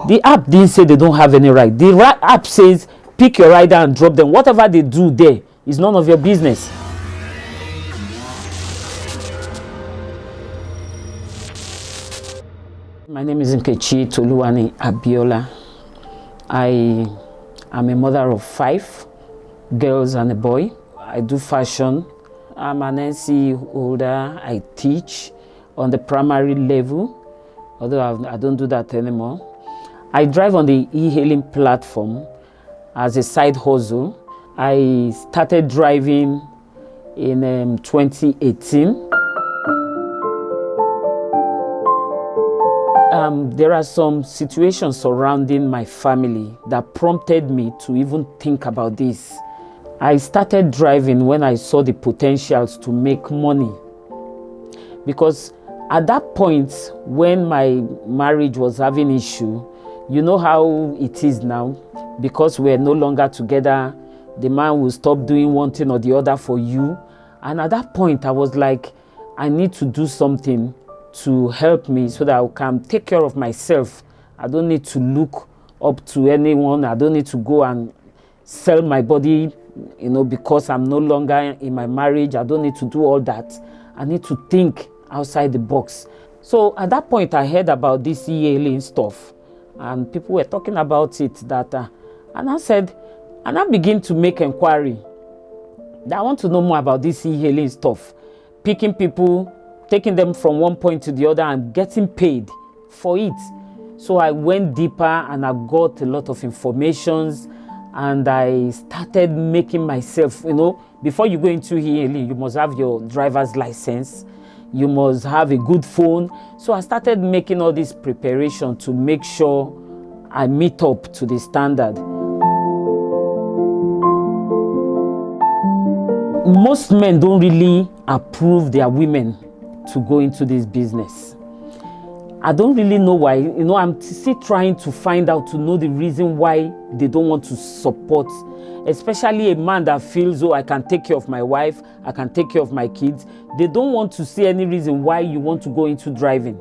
The app didn't say they don't have any right. The app says pick your rider and drop them. Whatever they do there is none of your business. My name is Nkechi Toluwani Abiola. I am a mother of 5 girls and a boy. I do fashion. I'm an NC holder. I teach on the primary level, although I don't do that anymore. I drive on the e-hailing platform as a side hustle. I started driving in 2018. There are some situations surrounding my family that prompted me to even think about this. I started driving when I saw the potentials to make money, because at that point when my marriage was having issue, you know how it is now, because we're no longer together, the man will stop doing one thing or the other for you. And at that point I was like, I need to do something to help me so that I can take care of myself. I don't need to look up to anyone. I don't need to go and sell my body, because I'm no longer in my marriage. I don't need to do all that. I need to think outside the box. So at that point I heard about this e-hailing stuff, and people were talking about it, and I began to make inquiry that I want to know more about this e-hailing stuff, picking people, taking them from one point to the other and getting paid for it. So I went deeper and I got a lot of informations, and I started making myself, before you go into e-hailing, you must have your driver's license, you must have a good phone. So I started making all this preparation to make sure I meet up to the standard. Most men don't really approve their women to go into this business. I don't really know why. I'm still trying to find out, to know the reason why they don't want to support, especially a man that feels, I can take care of my wife, I can take care of my kids. They don't want to see any reason why you want to go into driving.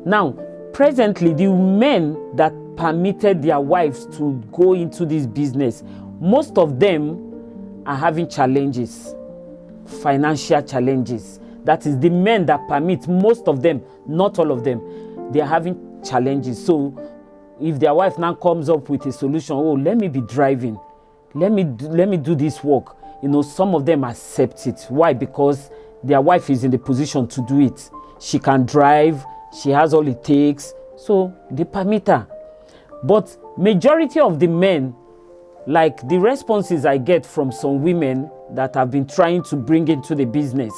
Now, presently, the men that permitted their wives to go into this business, most of them are having challenges, financial challenges. That is, the men that permit, most of them, not all of them, they are having challenges. So if their wife now comes up with a solution, let me be driving, let me do this work, some of them accept it. Why? Because their wife is in the position to do it. She can drive, she has all it takes, so they permit her. But majority of the men, like the responses I get from some women that have been trying to bring into the business,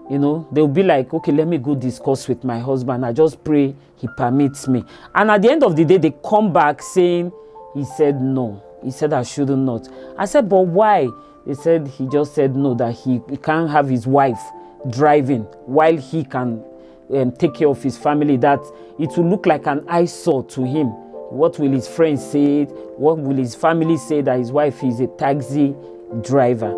they'll be like, okay, let me go discuss with my husband. I just pray he permits me. And at the end of the day, they come back saying, he said no. He said I shouldn't not. I said, but why? They said he just said no, that he can't have his wife driving while he can take care of his family, that it will look like an eyesore to him. What will his friends say? What will his family say that his wife is a taxi driver?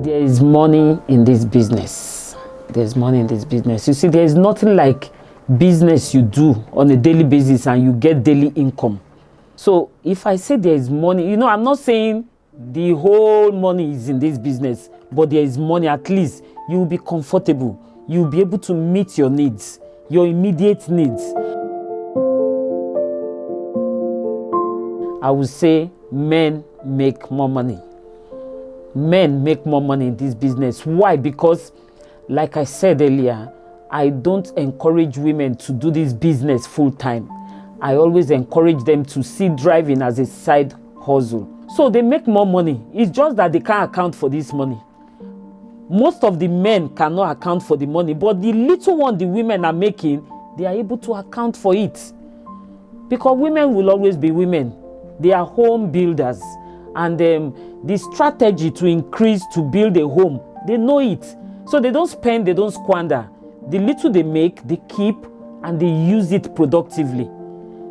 There is money in this business. There's money in this business. You see, there is nothing like business you do on a daily basis and you get daily income. So if I say there is money, I'm not saying the whole money is in this business, but there is money. At least you will be comfortable. You will be able to meet your needs, your immediate needs. I would say men make more money. Men make more money in this business. Why? Because, like I said earlier, I don't encourage women to do this business full time. I always encourage them to see driving as a side hustle. So they make more money. It's just that they can't account for this money. Most of the men cannot account for the money, but the little one the women are making, they are able to account for it. Because women will always be women. They are home builders. And the strategy to increase, to build a home, they know it. So they don't spend, they don't squander. The little they make, they keep, and they use it productively.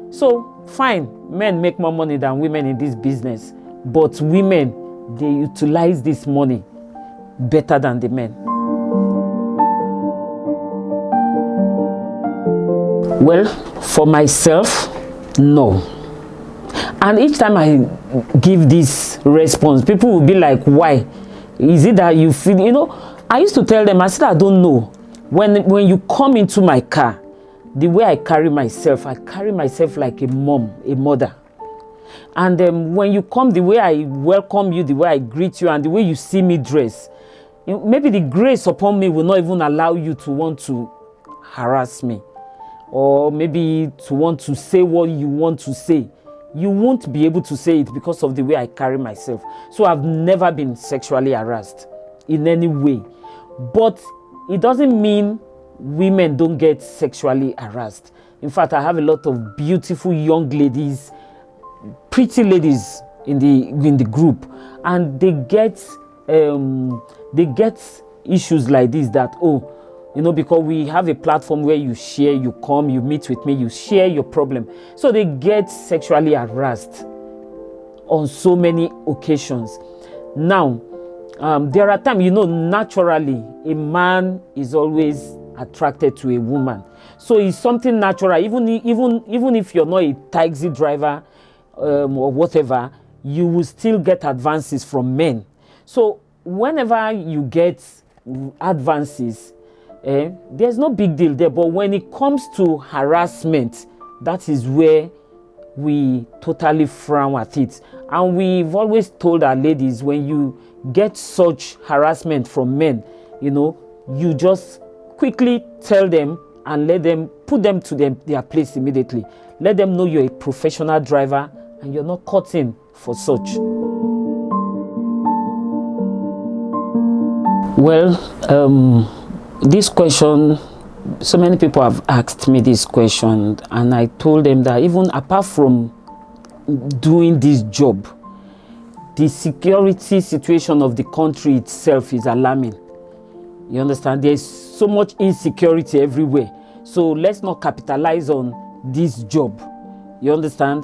So fine, men make more money than women in this business, but women, they utilize this money better than the men. Well, for myself, no. And each time I give this response, people will be like, why? Is it that you feel, I used to tell them, I said, I don't know. When you come into my car, the way I carry myself like a mom, a mother. And when you come, the way I welcome you, the way I greet you, and the way you see me dress, maybe the grace upon me will not even allow you to want to harass me, or maybe to want to say what you want to say. You won't be able to say it because of the way I carry myself. So I've never been sexually harassed in any way. But it doesn't mean women don't get sexually harassed. In fact, I have a lot of beautiful young ladies, pretty ladies in the group, and they get issues like this, that because we have a platform where you share, you come, you meet with me, you share your problem. So they get sexually harassed on so many occasions. Now, there are times, naturally, a man is always attracted to a woman. So it's something natural. Even if you're not a taxi driver or whatever, you will still get advances from men. So whenever you get advances, there's no big deal there. But when it comes to harassment, that is where we totally frown at it. And we've always told our ladies, when you get such harassment from men, you just quickly tell them and let them put them to their place immediately. Let them know you're a professional driver and you're not caught in for such. Well, this question, so many people have asked me this question, and I told them that even apart from doing this job, the security situation of the country itself is alarming. You understand? There's so much insecurity everywhere. So let's not capitalize on this job. You understand?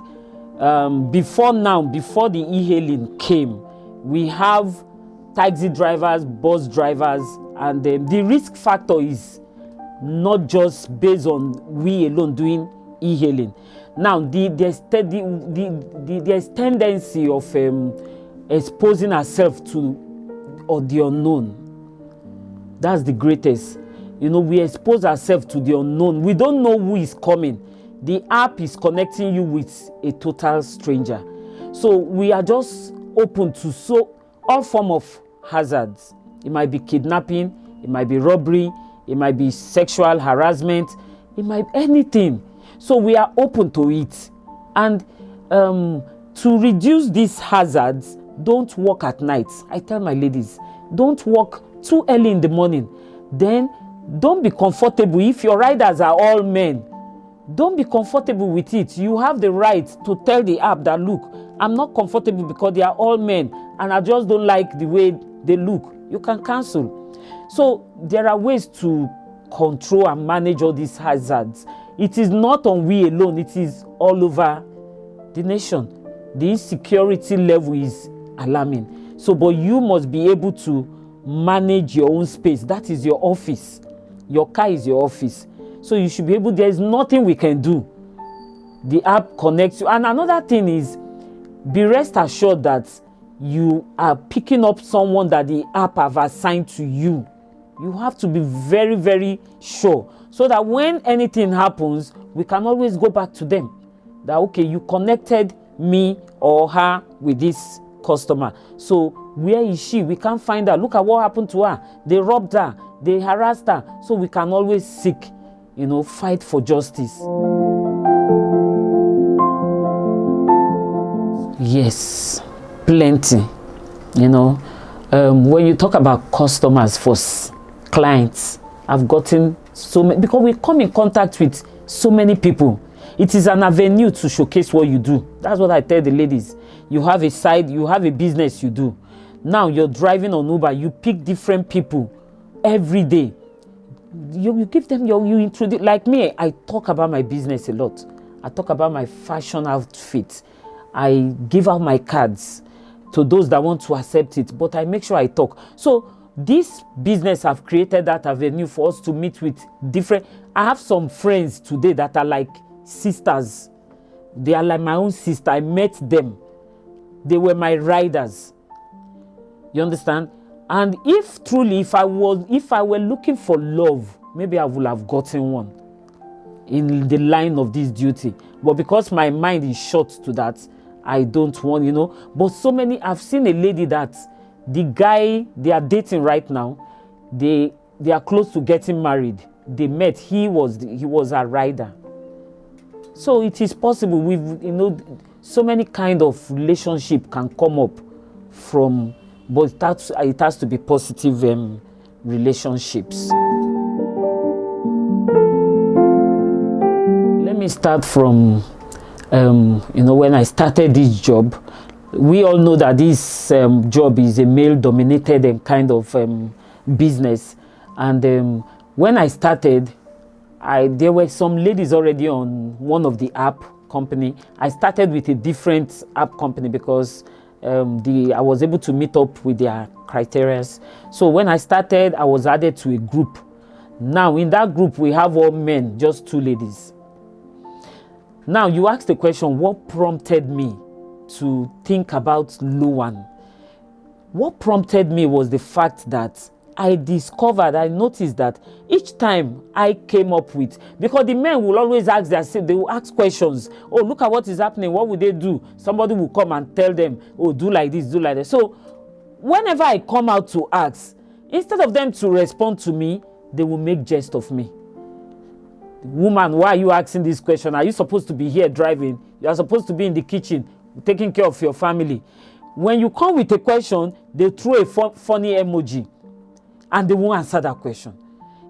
Before the e-hailing came, we have taxi drivers, bus drivers, and the risk factor is not just based on we alone doing e-hailing. Now, there's tendency of exposing ourselves to the unknown. That's the greatest. We expose ourselves to the unknown. We don't know who is coming. The app is connecting you with a total stranger. So we are just open to all form of hazards. It might be kidnapping, it might be robbery, it might be sexual harassment, it might be anything. So we are open to it. And to reduce these hazards, don't work at night. I tell my ladies, don't work too early in the morning. Then don't be comfortable. If your riders are all men, don't be comfortable with it. You have the right to tell the app that, look, I'm not comfortable because they are all men and I just don't like the way they look. You can cancel. So there are ways to control and manage all these hazards. It is not on we alone, it is all over the nation. The insecurity level is alarming. So, but you must be able to manage your own space. That is your office. Your car is your office. So you should be able, there is nothing we can do. The app connects you. And another thing is, be rest assured that you are picking up someone that the app have assigned to you. You have to be very, very sure, so that when anything happens, we can always go back to them. That, okay, you connected me or her with this customer. So where is she? We can't find her. Look at what happened to her. They robbed her. They harassed her. So we can always seek, fight for justice. Yes, plenty. When you talk about customers for clients, I've gotten so many, because we come in contact with so many people. It is an avenue to showcase what you do. That's what I tell the ladies. You have a side, you have a business you do. Now you're driving on Uber, you pick different people every day. You give them you introduce. Like me, I talk about my business a lot. I talk about my fashion outfit. I give out my cards to those that want to accept it, but I make sure I talk. So this business have created that avenue for us to meet with different. I have some friends today that are like sisters. They are like my own sister. I met them. They were my riders. You understand? And if truly, if I were looking for love, maybe I would have gotten one in the line of this duty. But because my mind is short to that, I don't want, you know. But so many, I've seen a lady that the guy they are dating right now, they are close to getting married. They met. He was a rider. So it is possible. We've, you know, so many kind of relationship can come up from, but it has to be positive relationships. Let me start from, you know, when I started this job. We all know that this job is a male-dominated kind of business, and when I started, there were some ladies already on one of the app company. I started with a different app company because I was able to meet up with their criteria. So when I started, I was added to a group. Now in that group, we have all men, just 2 ladies. Now you ask the question, what prompted me to think about LOWAN? What prompted me was the fact that I noticed that each time I came up with, because the men will always ask they will ask questions. Oh, look at what is happening. What would they do? Somebody will come and tell them, oh, do like this, do like that. So whenever I come out to ask, instead of them to respond to me, they will make jest of me. Woman, why are you asking this question? Are you supposed to be here driving? You are supposed to be in the kitchen taking care of your family. When you come with a question, they throw a funny emoji and they won't answer that question.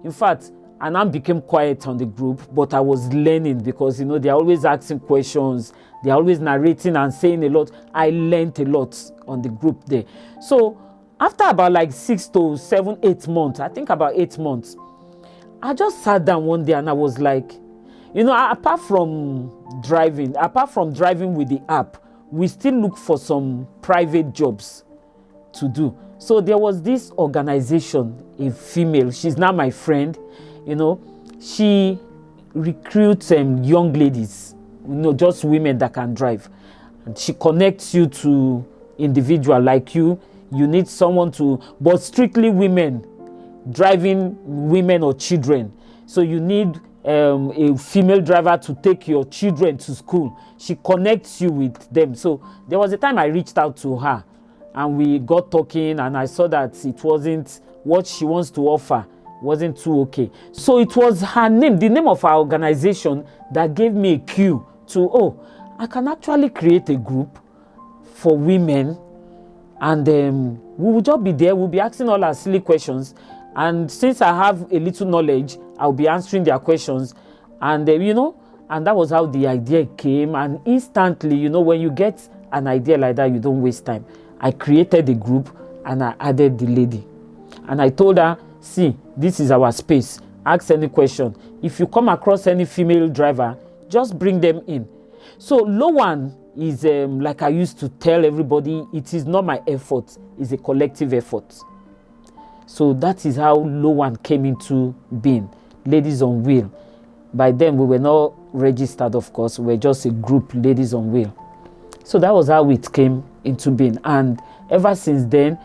In fact, I now became quiet on the group, but I was learning because, you know, they're always asking questions. They're always narrating and saying a lot. I learned a lot on the group there. So after about like 6 to 7, 8 months, I think about 8 months, I just sat down one day and I was like, you know, apart from driving with the app, we still look for some private jobs to do. So there was this organization, a female, she's now my friend, you know, she recruits young ladies, you know, just women that can drive. And she connects you to individual like you. You need someone to, but strictly women, driving women or children. So you need a female driver to take your children to school. She connects you with them. So there was a time I reached out to her and we got talking, and I saw that it wasn't what she wants to offer, wasn't too okay. So it was her name, the name of our organization, that gave me a cue to, oh, I can actually create a group for women, and we will just be there. We'll be asking all our silly questions, and since I have a little knowledge, I'll be answering their questions. And you know, and that was how the idea came. And instantly, you know, when you get an idea like that, you don't waste time. I created a group and I added the lady, and I told her, see, this is our space. Ask any question. If you come across any female driver, just bring them in. So LOWAN is, like I used to tell everybody, it is not my effort, it's a collective effort. So that is how LOWAN came into being, Ladies on Wheel. By then we were not registered, of course, we were just a group, Ladies on Wheel. So that was how it came into being. And ever since then,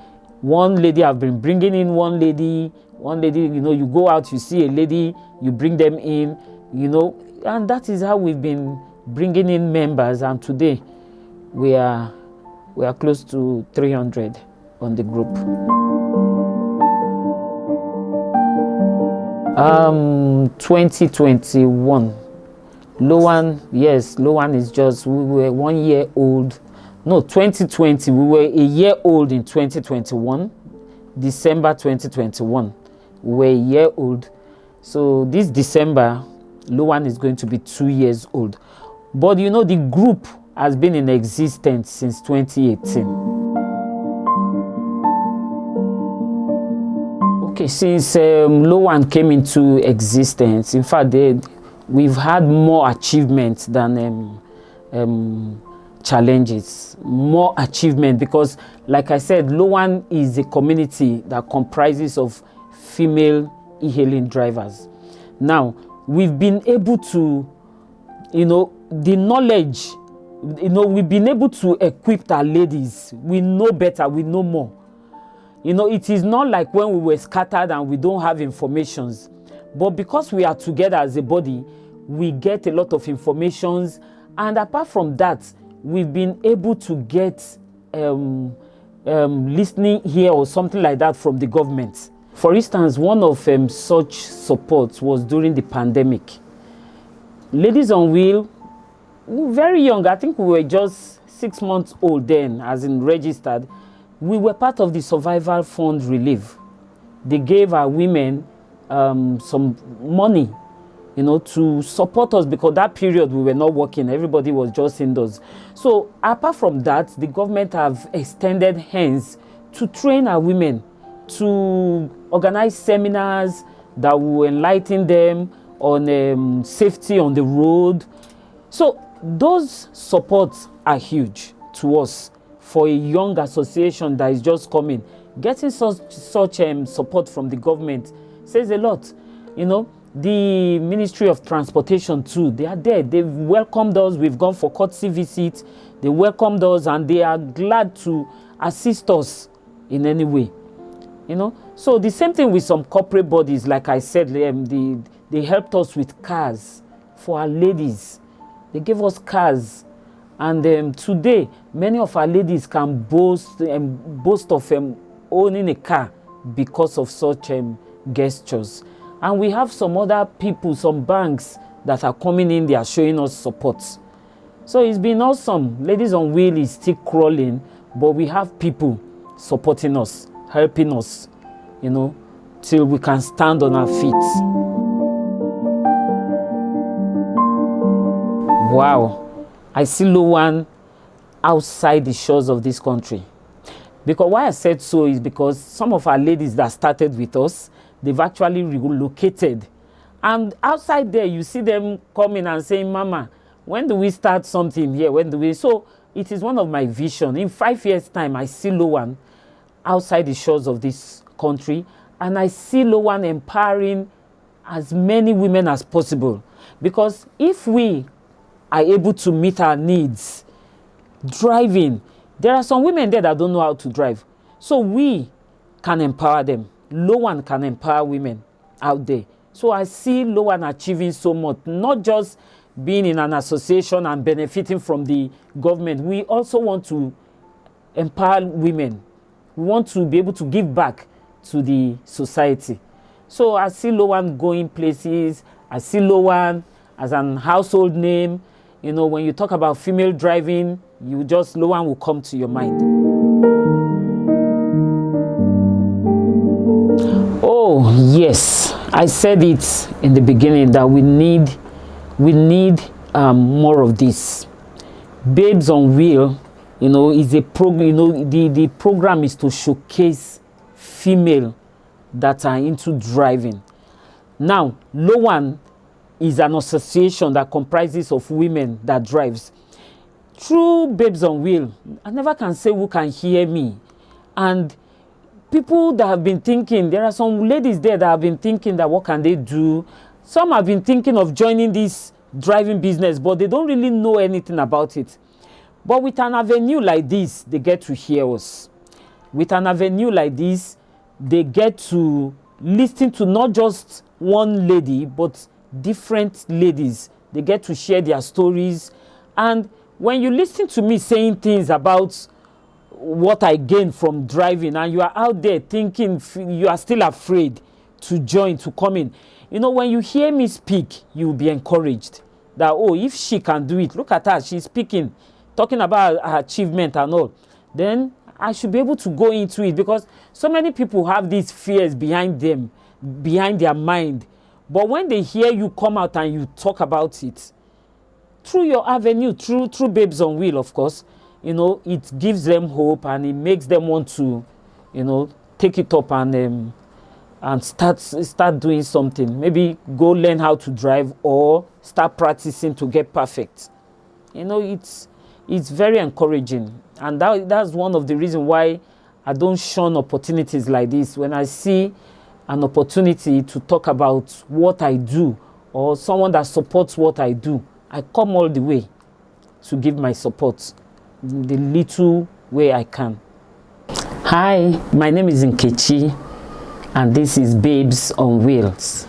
one lady, I've been bringing in one lady, you know, you go out, you see a lady, you bring them in, you know, and that is how we've been bringing in members. And today we are close to 300 on the group. 2021. LOWAN, yes, LOWAN is just, we were 1 year old. No, 2020, we were a year old in 2021. December 2021, we were a year old. So this December, LOWAN is going to be 2 years old. But you know, the group has been in existence since 2018. Okay, since LOWAN came into existence, in fact, we've had more achievements than challenges, more achievement, because like I said, LOWAN is a community that comprises of female e-hailing drivers. Now, we've been able to, the knowledge, we've been able to equip our ladies. We know better, we know more. It is not like when we were scattered and we don't have informations. But because we are together as a body, we get a lot of informations. And apart from that, we've been able to get listening here or something like that from the government. For instance, one of such supports was during the pandemic. Ladies on Wheel, very young, I think we were just 6 months old then, as in registered. We were part of the Survival Fund Relief. They gave our women some money, to support us, because that period we were not working, everybody was just indoors. So apart from that, the government have extended hands to train our women, to organize seminars that will enlighten them on safety on the road. So those supports are huge to us for a young association that is just coming. Getting such support from the government says a lot. The Ministry of Transportation too, they are there. They've welcomed us. We've gone for courtesy visits. They welcomed us and they are glad to assist us in any way. So the same thing with some corporate bodies, like I said, they helped us with cars for our ladies. They gave us cars. And today, many of our ladies can boast of owning a car because of such gestures. And we have some other people, some banks that are coming in, they are showing us support. So it's been awesome. Ladies on Wheel is still crawling, but we have people supporting us, helping us, till we can stand on our feet. Wow. I see LOWAN outside the shores of this country. Because why I said so is because some of our ladies that started with us, they've actually relocated. And outside there, you see them coming and saying, Mama, when do we start something here? When do we? So it is one of my visions. In 5 years' time, I see LOWAN outside the shores of this country. And I see LOWAN empowering as many women as possible. Because if we are able to meet our needs, driving, there are some women there that don't know how to drive. So we can empower them. LOWAN can empower women out there. So I see LOWAN achieving so much, not just being in an association and benefiting from the government. We also want to empower women. We want to be able to give back to the society. So I see LOWAN going places. I see LOWAN as an household name. When you talk about female driving, LOWAN will come to your mind. Oh, yes. I said it in the beginning that we need more of this. Babes on Wheel, is a program, the program is to showcase female that are into driving. Now, LOWAN is an association that comprises of women that drives. Through Babes on Wheel, I never can say who can hear me. And people that have been thinking, there are some ladies there that have been thinking that what can they do. Some have been thinking of joining this driving business, but they don't really know anything about it. But with an avenue like this, they get to hear us. With an avenue like this, they get to listen to not just one lady, but different ladies. They get to share their stories. And when you listen to me saying things about what I gained from driving, and you are out there thinking you are still afraid to join, to come in, when you hear me speak, you will be encouraged that, oh, if she can do it, look at her, she's speaking, talking about her achievement and all, then I should be able to go into it. Because so many people have these fears behind them, behind their mind. But when they hear you come out and you talk about it, through your avenue, through Babes on Wheel, of course, it gives them hope and it makes them want to, take it up and start doing something. Maybe go learn how to drive or start practicing to get perfect. it's very encouraging. And that's one of the reasons why I don't shun opportunities like this. When I see an opportunity to talk about what I do or someone that supports what I do, I come all the way to give my support the little way I can. Hi, my name is Nkechi, and this is Babes on Wheels.